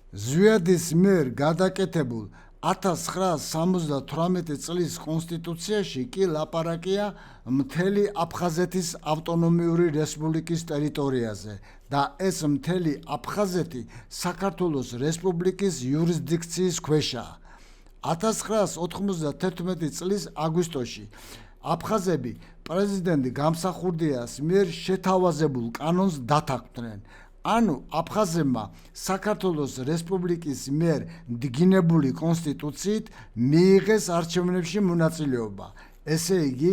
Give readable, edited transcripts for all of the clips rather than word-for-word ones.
ზვიადის მიერ გადაკეთებულ 1978 წლის კონსტიტუციაში კი ლაპარაკია მთელი აფხაზეთის ავტონომიური რესპუბლიკის ტერიტორიაზე და ეს მთელი აფხაზეთი საქართველოს რესპუბლიკის იურისდიქციის ქვეშაა. 1991 წლის აგვისტოში აფხაზები პრეზიდენტ გამსახურდიას მიერ შეთავაზებულ კანონს დათანხმდნენ. ანუ აფხაზებმა საქართველოს რესპუბლიკის მიერ დგინებული კონსტიტუციით მიიღეს არჩევნებში მონაწილეობა. ესე იგი,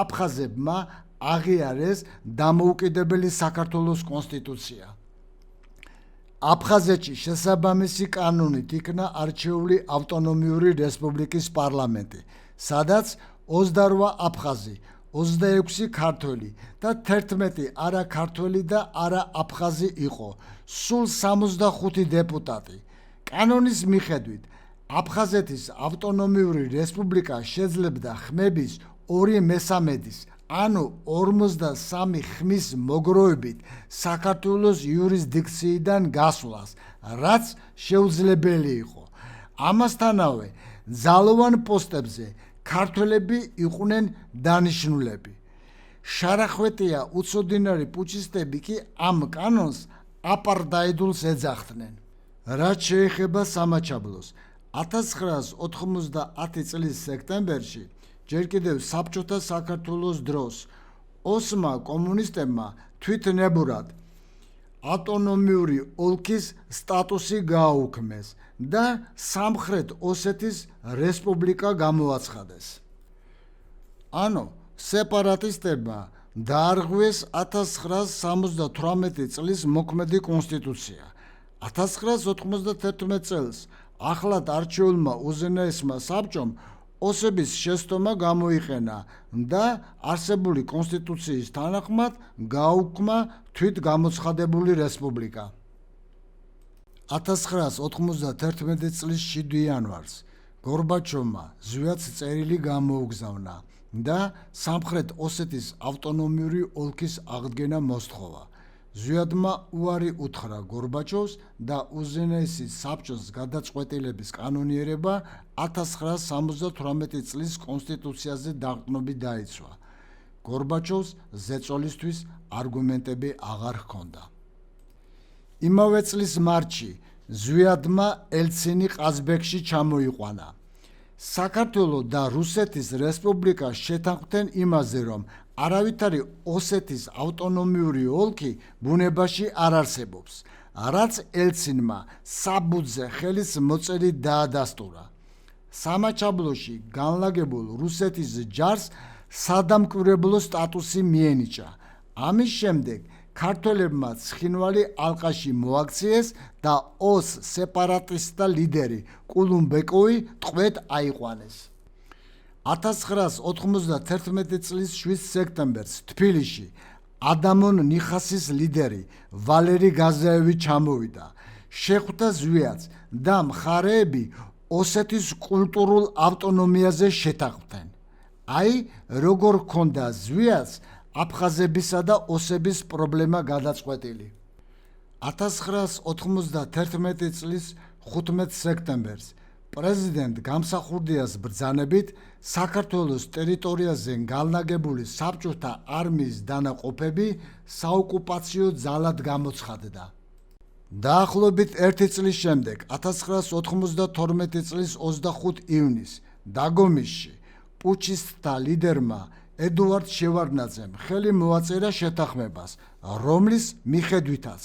აფხაზებმა აღიარეს დამოუკიდებელი საქართველოს კონსტიტუცია. აფხაზეთში შესაბამისი კანონით იქნა არჩეული ავტონომიური რესპუბლიკის პარლამენტი, სადაც 28 აფხაზი, 26 ქართველი და 11 არაქართველი და არააფხაზი იყო, სულ 65 დეპუტატი. კანონის მიხედვით, აფხაზეთის ავტონომიური რესპუბლიკა შეძლებდა ხმების 2/3, ანუ 53 ხმის მოგროვებით საქართველოს იურისდიქციიდან გასვლას, რაც შეუძლებელი იყო. ამასთანავე, ძალოვან პოსტებზე ქართველები იყვნენ დანიშნულები. შარახვეტია უცოდინარი პუჩისტები კი ამ კანონს აპარტაიდულს ეძახდნენ. რაც შეეხება სამაჩაბლოს, 1990 წლის სექტემბერში, ჯერ კიდევ საბჭოთა საქართველოს დროს, ოსმა კომუნისტებმა თვითნებურად ავტონომიური ოლქის სტატუსი გააუქმეს და სამხრეთ ოსეთის რესპუბლიკა გამოაცხადეს. ანუ სეპარატისტებმა დაარღვიეს 1978 წლის მოქმედი კონსტიტუცია. 1991 წელს ახლად არჩეულმა უზენაესმა საბჭომ ოსების შეცდომა გამოიყენა და არსებული კონსტიტუციის თანახმად გააუქმა თვითგამოცხადებული რესპუბლიკა. 1991 წლის 7 იანვარს გორბაჩოვმა ზვიადს წერილი გამოუგზავნა და სამხრეთ ოსეთის ავტონომიური ოლქის აღდგენა მოსთხოვა. ზვიადმა უარი უთხრა გორბაჩოვს და უზენაესი საბჭოს გადაწყვეტილების კანონიერება 1978 წლის კონსტიტუციაზე დაყრდნობით დაიცვა. გორბაჩოვს ზეწოლისთვის არგუმენტები აღარ ჰქონდა. იმავე წლის მარტში ზვიადმა ელცინი ყაზბეგში ჩამოიყვანა. საქართველო და რუსეთის რესპუბლიკა შეთანხმდნენ იმაზე, რომ არავითარი ოსეთის ავტონომიური ოლქი ბუნებაში არ არსებობს, რაც ელცინმა საბუთზე ხელის მოწერით დაადასტურა. სამაჩაბლოში განლაგებულ რუსეთის ჯარს სადამკვირვებლო სტატუსი მიენიჭა. ამის შემდეგ ქართველებმა ცხინვალი ალყაში მოაქციეს და ოს სეპარატისტთა ლიდერი კულუმბეკოვი ტყვედ აიყვანეს. 1991 წლის 7 სექტემბერს თბილისში ადამონ ნიხასის ლიდერი ვალერი გაზაევი ჩამოვიდა. შეხვდა ზვიადს და მხარეები ოსეთის კულტურულ ავტონომიაზე შეთანხმდნენ. აი, როგორ ჰქონდა ზვიადს აფხაზებისა და ოსების პრობლემა გადაწყვეტილი. 1991 წლის 15 სექტემბერს პრეზიდენტ გამსახურდიას ბრძანებით საქართველოს ტერიტორიაზე განლაგებული საბჭოთა არმიის დანაყოფები საოკუპაციო ძალად გამოცხადდა. დაახლოებით 1 წლის შემდეგ, 1992 წლის 25 ივნისს დაგომისში პუჩისტთა ლიდერმა ედუარდ შევარდნაძემ ხელი მოაწერა შეთანხმებას, რომლის მიხედვითაც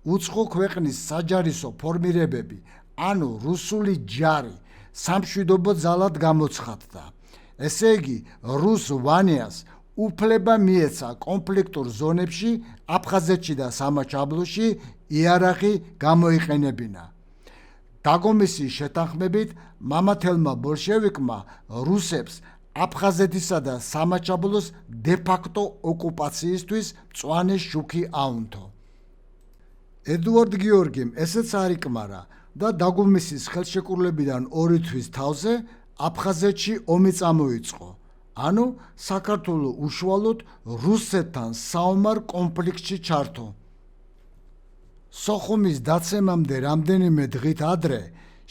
უცხო ქვეყნის საჯარისო ფორმირებები, ანუ რუსული ჯარი, სამშვიდობო ძალად გამოცხადდა. ესე იგი, რუს ვანიას უფლება მიეცა კონფლიქტურ ზონებში, აფხაზეთში და სამაჩაბლოში იარაღი გამოიყენებინა. დაგომისის შეთანხმებით მამათელმა ბოლშევიკმა რუსებს აფხაზეთისა და სამაჩაბლოს დე-ფაქტო ოკუპაციისთვის მწვანე შუქი აუნთო. ედუარდ გიორგიმ ესეც არ იკმარა და დაგომისის ხელშეკრულებიდან 2 თვის თავზე აფხაზეთში ომი წამოიწყო. ანუ საქართველო უშუალოდ რუსეთთან საომარ კონფლიქტში ჩართო. სოხუმის დაცემამდე რამდენიმე დღით ადრე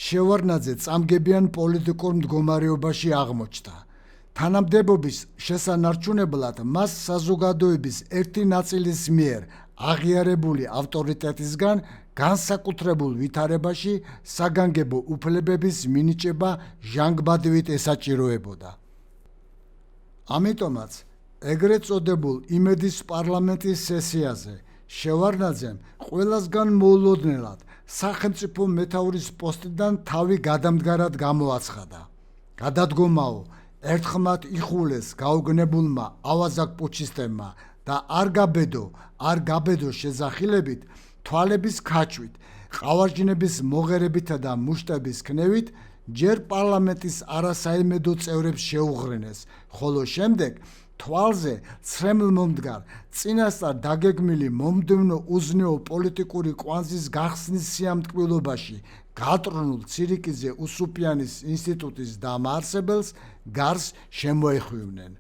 შევარდნაძე წამგებიან პოლიტიკურ მდგომარეობაში აღმოჩნდა. თანამდებობის შესანარჩუნებლად მას საზოგადოების ერთი ნაწილის მიერ აღიარებული ავტორიტეტისგან განსაკუთრებულ ვითარებაში საგანგებო უფლებების მინიჭება ჟანგბადივით ესაჭიროებოდა. ამიტომაც ეგრეთ წოდებულ იმედის პარლამენტის სესიაზე შევარდნაძემ ყველასგან მოულოდნელად სახელმწიფო მეთაურის პოსტიდან თავი გადამდგარად გამოაცხადა. გადადგომაო, ერთხმად იხულეს გაუგნებულმა ავაზაკ პუჩისტებმა და არ გაბედო შეძახილებით, თვალების ქაჩვით, ყავარჯინების მოღერებითა და მუშტების ქნევით ჯერ პარლამენტის არასაიმედო წევრებს შეუღრინეს, ხოლო შემდეგ თვალზე ცრემლ-მომდგარ, წინასწარ დაგეგმილი მომდევნო უზნეო პოლიტიკური კვანძის გახსნის სიამტკბილობაში გატრონულ ცირიკიძე უსუპიანის ინსტიტუტის დამაარსებელს გარს შემოეხვივნენ.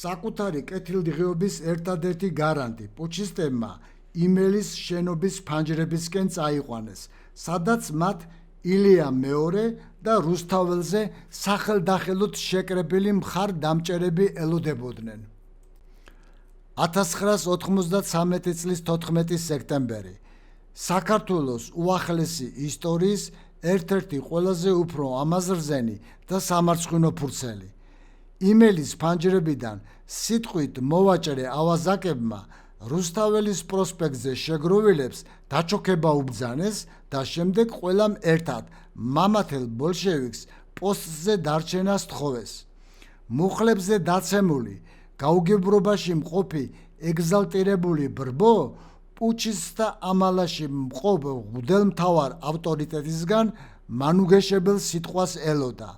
საკუთარი კეთილდღეობის ერთადერთი გარანტი პუჩისტებმა იმელის შენობის ფანჯრებისკენ წაიყვანეს, სადაც მათ ილია მეორე და რუსთაველზე სახელდახელოდ შეკრებილი მხარდამჭერები ელოდებოდნენ. 1993 წლის 14 სექტემბერი საქართველოს უახლესი ისტორიის ერთ-ერთი ყველაზე უფრო ამაზრზენი და სამარცხვინო ფურცელი. იმელის ფანჯრებიდან სიტყვით მოვაჭრე ავაზაკებმა რუსთაველის პროსპექტზე შეგროვილებს დაჩოქება უბრძანეს და შემდეგ ყველამ ერთად მამათელ ბოლშევიკს პოსტზე დარჩენას თხოვეს. მუხლებზე დაცემული, გაუგებრობაში მყოფი ეგზალტირებული ბრბო პუჩისტთა ამალაში მყოფ მღვდელმთავარ ავტორიტეტისგან მანუგეშებელ სიტყვას ელოდა.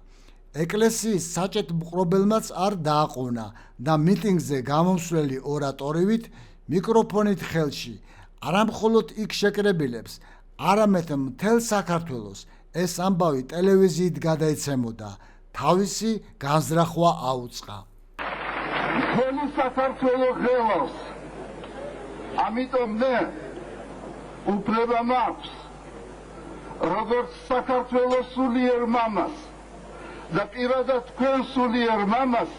ეკლესიის საჭეთ მყრობელმაც არ დააყოვნა და მიტინგზე გამომსვლელი ორატორივით მიკროფონით ხელში არამხოლოდ იქ შეკრებილებს, არამედ მთელ საქართველოს ეს ამბავი ტელევიზიით გადაიცემოდა, თავისი განზრახვა აუწყა. მთელი საქართველო ღელავს, ამიტომ მე უფლება მაქვს, როგორც საქართველოს სულიერ მამას და პირადად თქვენ სულიერ მამას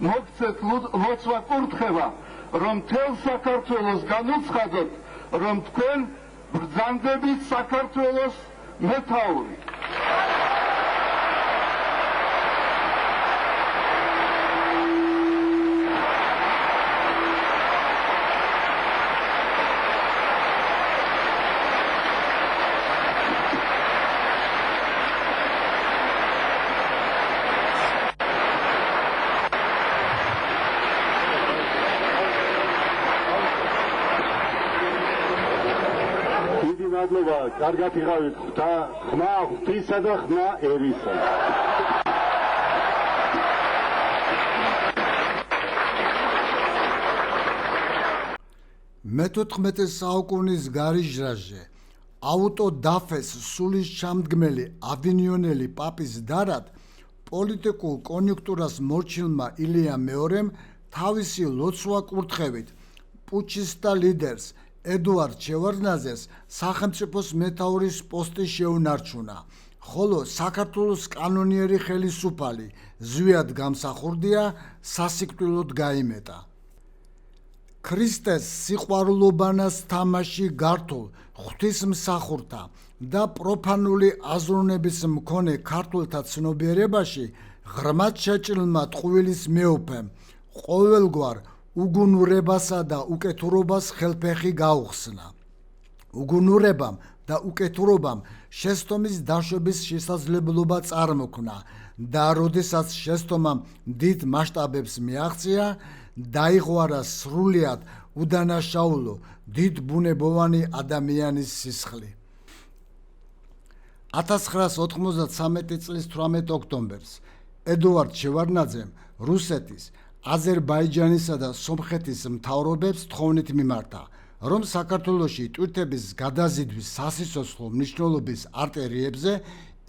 მოგცეთ ლოცვა კურთხევა, რომ მთელ საქართველოს განუცხადოთ, რომ თქვენ ბრძანდებით საქართველოს მეთაური. მადლობა, კარგად იღავით ხმა ღვთისა და ხმა ერისა. მე-14 საუკუნის გარიჟრაჟზე აუტოდაფეს სულის ჩამდგმელი ავინიონელი პაპის დარად პოლიტიკურ კონიუნქტურას მორჩილმა ილია მეორემ თავისი ლოცვა კურთხევით პუჩისტთა ლიდერს ედუარდ შევარდნაძეს სახელმწიფოს მეთაურის პოსტი შეუნარჩუნა, ხოლო საქართველოს კანონიერი ხელისუფალი ზვიად გამსახურდია სასიკვდილოდ გაიმეტა. ქრისტეს სიყვარულობანას თამაში გართულ ღვთისმსახურთა და პროფანული აზროვნების მქონე ქართველთა ცნობიერებაში ღრმად შეჭრილმა ტყუილის მეუფემ ყოველგვარ უგუნურებასა და უკეთურობას ხელფეხი გაუხსნა. უგუნურებამ და უკეთურობამ შესტომის დაშვების შესაძლებლობა წარმოქმნა და როდესაც შესტომამ დიდ მასშტაბებს მიაღწია, დაიღვარა სრულიად უდანაშაულო დიდ ბუნებოვანი ადამიანის სისხლი. 1993 წლის 18 ოქტომბერს ედუარდ შევარდნაძემ რუსეთის, აზერბაიჯანისა და სომხეთის მთავრობებს თხოვნით მიმართა, რომ საქართველოში ტვირთების გადაზიდვის სასიცოცხლო მნიშვნელობის არტერიებზე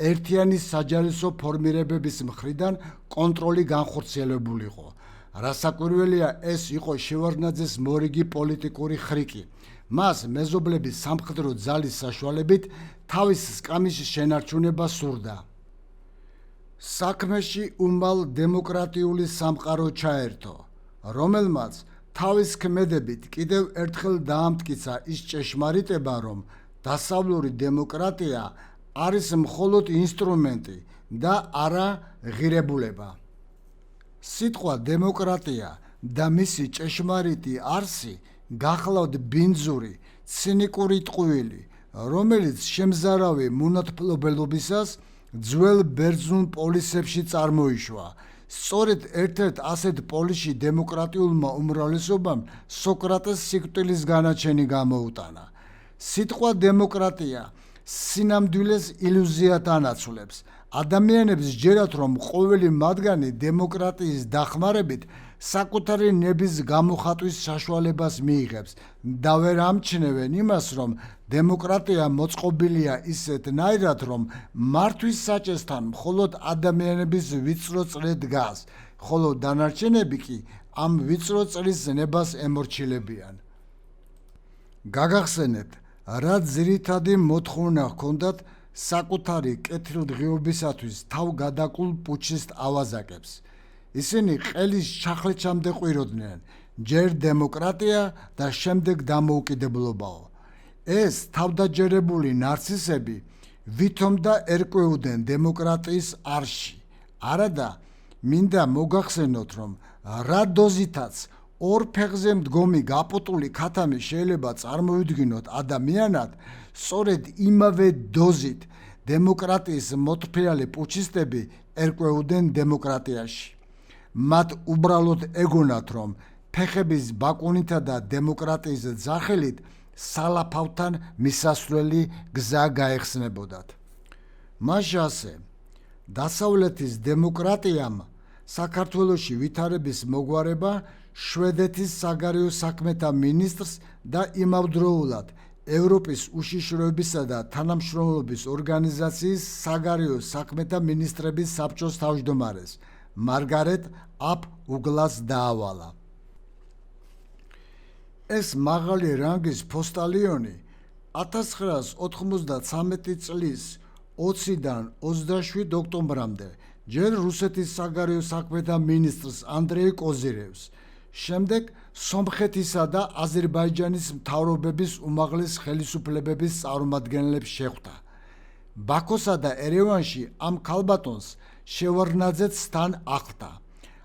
ერთიანი საჯარისო ფორმირებების მხრიდან კონტროლი განხორციელებულიყო. რასაკვირველია, ეს იყო შევარდნაძეს მორიგი პოლიტიკური ხრიკი, მას მეზობლების სამხედრო ძალის საშუალებით თავის სკამის შენარჩუნება სურდა. საქმეში უმალ დემოკრატიული სამყარო ჩაერთო, რომელმაც თავის ქმედებით კიდევ ერთხელ დაამტკიცა ის ჭეშმარიტება, რომ დასავლური დემოკრატია არის მხოლოდ ინსტრუმენტი და არა ღირებულება. სიტყვა დემოკრატია და მისი ჭეშმარიტი არსი გახლავთ ბინძური, ცინიკური ტყუილი, რომელიც შემზარავი მონათმფლობელობისას ძველ ბერძნულ პოლისებში წარმოიშვა. სწორედ ერთ-ერთ ასეთ პოლისში დემოკრატიულმა უმრავლესობამ სოკრატეს სიკვდილის განაჩენი გამოუტანა. სიტყვა დემოკრატია სინამდვილეს ილუზიად ანაცვლებს. ადამიანებს ჯერათ, რომ ყოველი მათგანი დემოკრატიის დახმარებით საკუთარი ნების გამოხატვის საშუალებას მიიღებს და ვერ ამჩნევენ იმას, რომ დემოკრატია მოწყობილია ისეთნაირად, რომ მართვის საჭესთან მხოლოდ ადამიანების ვიწრო წრე დგას, ხოლო დანარჩენები კი ამ ვიწრო წრის ნებას ემორჩილებიან. გაგახსენებთ, რა ძირითადი მოთხოვნა ჰქონდათ საკუთარი კეთილდღეობისათვის თავგადაკულ პუჩისტ ავაზაკებს. ისინი ყელის ჩახლეჩამდე ყვიროდნენ, ჯერ დემოკრატია და შემდეგ დამოუკიდებლობაო. ეს თავდაჯერებული ნარცისები ვითომ და ერკვეოდნენ დემოკრატიის არში. არადა მინდა მოგახსენოთ, რომ რა დოზითაც ორ ფეხზე მდგომი გაპოტული ქათამი შეიძლება წარმოვიდგინოთ ადამიანად, სწორედ იმავე დოზით დემოკრატიის მოთფრიალი პუჩისტები ერკვეოდნენ დემოკრატიაში. მათ უბრალოდ ეგონათ, რომ ფეხების ბაკუნითა და დემოკრატიის ძახილით სალაფავთან მისასვლელი გზა გაეხსნებოდათ. მაშ ასე, დასავლეთის დემოკრატიამ საქართველოში ვითარების მოგვარება შვედეთის საგარეო საქმეთა მინისტრს და იმავდროულად ევროპის უშიშროებისა და თანამშრომლობის ორგანიზაციის საგარეო საქმეთა მინისტრების საბჭოს თავმჯდომარეს მარგარეტ აპ უგლას დაავალა. ეს მაღალი რანგის ფოსტალიონი 1993 წლის 20-დან 27 ოქტომბრამდე ჯერ რუსეთის საგარეო საქმეთა მინისტრს ანდრეი კოზირევს, შემდეგ სომხეთისა და აზერბაიჯანის მთავრობების უმაღლეს ხელისუფლებების წარმომადგენლებს შეხვდა. ბაქოსა და ერევანში ამ ქალბატონს შევარდნაძეც თან ახლდა.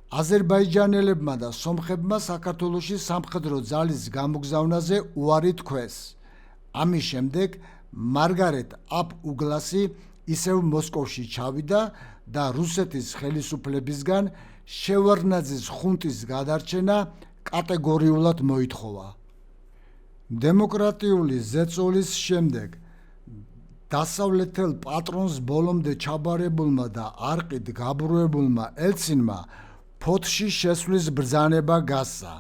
აზერბაიჯანელებმა და სომხებმა საქართველოში სამხედრო ძალის გამოგზავნაზე უარი თქვეს. ამის შემდეგ მარგარეტ აპ უგლასი ისევ მოსკოვში ჩავიდა და რუსეთის ხელისუფლებისგან შევარდნაძის ხუნტის გადარჩენა კატეგორიულად მოითხოვა. დემოკრატიული ზეწოლის შემდეგ დასავლეთელ პატრონს ბოლომდე ჩაბარებულმა და არყით გაბრუებულმა ელცინმა ფოთში შესვლის ბრძანება გასცა.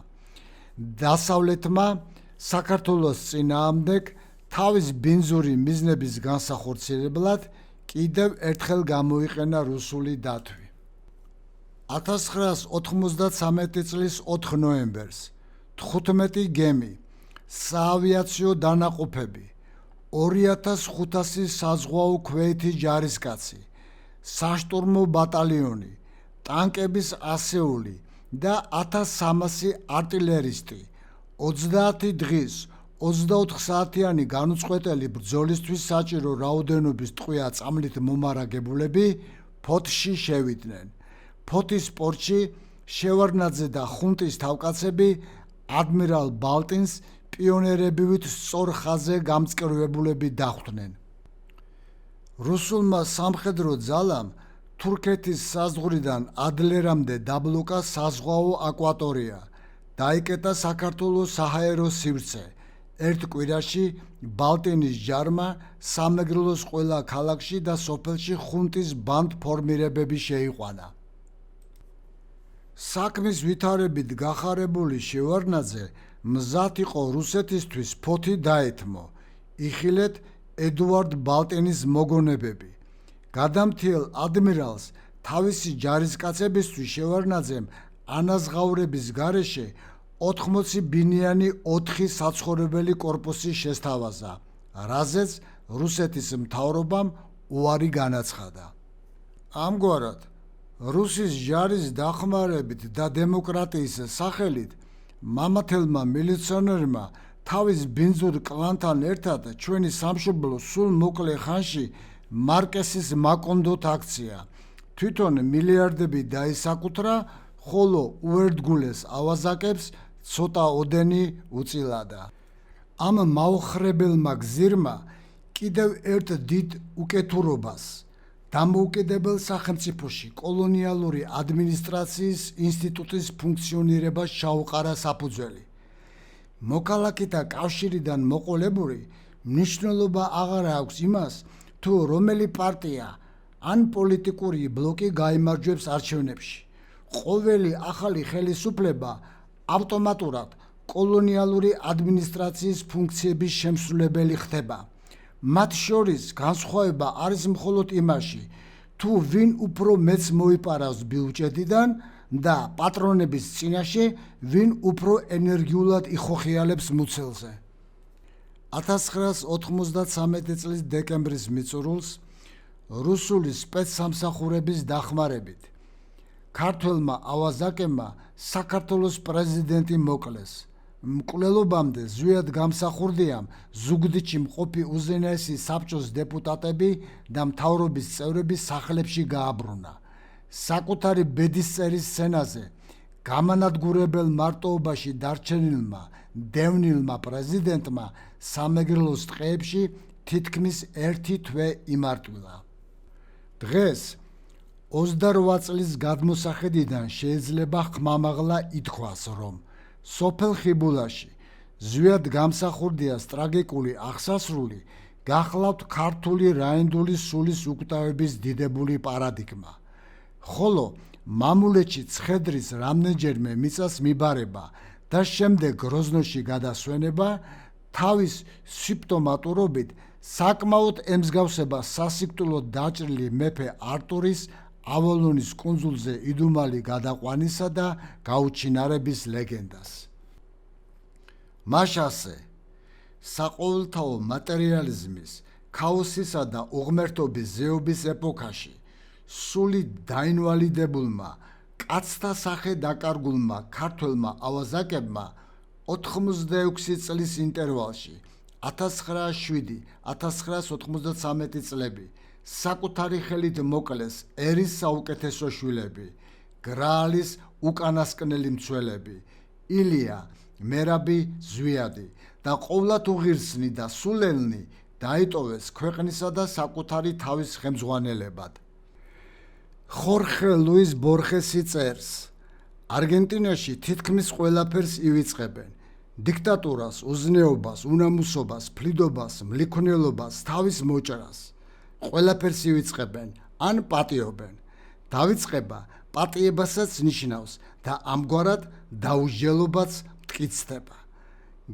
დასავლეთმა საქართველოს წინააღმდეგ თავის ბინძური მიზნების განსახორციელებლად კიდევ ერთხელ გამოიყენა რუსული დათვი. 1993 წლის 4 ნოემბერს 15 გემი, საავიაციო დანაყოფები, 2500 საზღვაო ქვეითი ჯარისკაცი, საშტურმო ბატალიონი, ტანკების ასეული და 1300 არტილერისტი 30 დღის 24 საათიანი განუწყვეტელი ბრძოლისთვის საჭირო რაოდენობის ტყვია წამლით მომარაგებულები ფოთში შევიდნენ. ფოთის პორტში შევარდნაძე და ხუნტის თავკაცები ადმირალ ბალტინს პიონერებივით სწორ ხაზზე გამწკრივებულები დახვდნენ. რუსულმა სამხედრო ძალამ თურქეთის საზღვრიდან ადლერამდე დაბლოკა საზღვაო აკვატორია, დაიკეტა საქართველოს საჰაერო სივრცე. ერთ კვირაში ბალტინის ჯარმა სამეგრელოს ყველა ქალაქში და სოფელში ხუნტის ბანდ ფორმირებები შეიყვანა. საქმის ვითარებით გახარებული შევარდნაძე მზად იყო რუსეთისთვის ფოთი დაეთმო, იხილეთ ედუარდ ბალტინის მოგონებები. გადამთიელ ადმირალს თავისი ჯარისკაცებისთვის შევარდნაძემ ანაზღაურების გარეშე 80 ბინიანი 4 საცხოვრებელი კორპუსი შესთავაზა, რაზეც რუსეთის მთავრობამ უარი განაცხადა. ამგვარად, რუსის ჯარის დახმარებით და დემოკრატიის სახელით მამათელმა მილიციონერმა თავის ბინძურ კლანთან ერთად ჩვენი სამშობლოს სულ მოკლე ხანში მარკესის მაკონდოთ აქცია. თვითონ მილიარდები დაისაკუთრა, ხოლო უერთგულეს ავაზაკებს ცოტა ოდენი უწილადა. ამ მაოხრებელმა გზირმა კიდევ ერთ დიდ უკეთურობას, დამოუკიდებელ სახელმწიფოში კოლონიალური ადმინისტრაციის ინსტიტუტის ფუნქციონირებას ჩაუყარა საფუძველი. მოქალაქეთა კავშირიდან მოყოლებული მნიშვნელობა აღარ აქვს იმას, თუ რომელი პარტია ან პოლიტიკური ბლოკი გაიმარჯვებს არჩევნებში. ყოველი ახალი ხელისუფლება ავტომატურად კოლონიალური ადმინისტრაციის ფუნქციების შემსრულებელი ხდება. მათ შორის განსხვავება არის მხოლოდ იმაში, თუ ვინ უფრო მეც მოიპარავს ბიუჯეტიდან და პატრონების წინაშე ვინ უფრო ენერგიულად იხოხიალებს მუცელზე. 1993 წლის დეკემბრის მიწურულს რუსული სპეცსამსახურების დახმარებით ქართველმა ავაზაკებმა საქართველოს პრეზიდენტი მოკლეს. მკვლელობამდე ზვიად გამსახურდიამ ზუგდიდში მყოფი უზენაესი საბჭოს დეპუტატები და მთავრობის წევრები სახლებში გააბრუნა. საკუთარი ბედისწერის სცენაზე გამანადგურებელ მარტოობაში დარჩენილმა დევნილმა პრეზიდენტმა სამეგრელოს ტყეებში თითქმის 1 თვე იმარტვილა. დღეს 28 წლის გადმოსახედიდან შეიძლება ხმამაღლა ითქვას, რომ სოფელ ხიბულაში ზვიად გამსახურდიას ტრაგიკული აღსასრული გახლავთ ქართული რაინდული სულის უკვდავების დიდებული პარადიგმა, ხოლო მამულეთში ცხედრის რამდენჯერმე მიწას მიბარება და შემდეგ გროზნოში გადასვენება თავის სიმპტომატურობით საკმაოდ ემსგავსება სასიკვდილოდ დაჭრილი მეფე არტურის ავალონის კუნძულზე იდუმალი გადაყვანისა და გაუჩინარების ლეგენდას. მაშასე, საყოველთაო მატერიალიზმის, ქაოსისა და უღმერთობის ზეობის ეპოქაში სული დაინვალიდებულმა, კაცთა სახე დაკარგულმა ქართველმა ავაზაკებმა 86 წლის ინტერვალში 1907-1993 წლები საკუთარი ხელით მოკლეს ერის საუკეთესო შვილები, გრაალის უკანასკნელი მცველები, ილია, მერაბი, ზვიადი და ყოვლად უღირსნი და სულელნი დაიტოვეს ქვეყნისა და საკუთარი თავის ხელმძღვანელებად. ხორხე ლუის ბორხესი წერს, არგენტინაში თითქმის ყველაფერს ივიწყებენ. დიქტატურას, უზნეობას, უნამუსობას, ფლიდობას, მლიქვნელობას, თავის მოჭრას. ყველაფერს ივიწყებენ, ან პატიობენ. დავიწყება პატიებასაც ნიშნავს და ამგვარად დაუსჯელობაც მტკიცდება.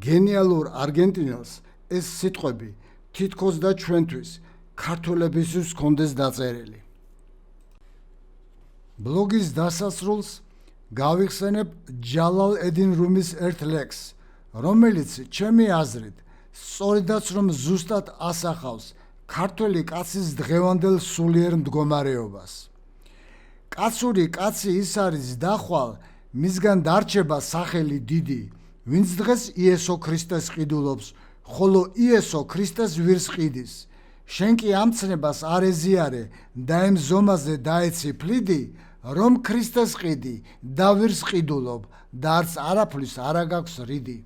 გენიალურ არგენტინელს ეს სიტყვები თითქოს და ჩვენთვის ქართველებისთვის ჰქონდეს დაწერილი. ბლოგის დასასრულს გავიხსენებ ჯალალ ედინ რუმის ერთ ლექსს, რომელიც ჩემი აზრით სწორედაც რომ ზუსტად ასახავს ქართველი კაცის დღევანდელ სულიერ მდგომარეობას. კაცური კაცი ის არის დახვალ, მისგან დარჩება სახელი დიდი, ვინც დღეს იესო ქრისტეს ყიდულობს, ხოლო იესო ქრისტეს ვირს ყიდის. შენ კი ამცნებას არ ეზიარე და იმ ზომაზე დაეცი ფლიდი, რომ ქრისტეს ყიდი და ვირს ყიდულობ და არც არაფრის არ აგაქვს რიდი.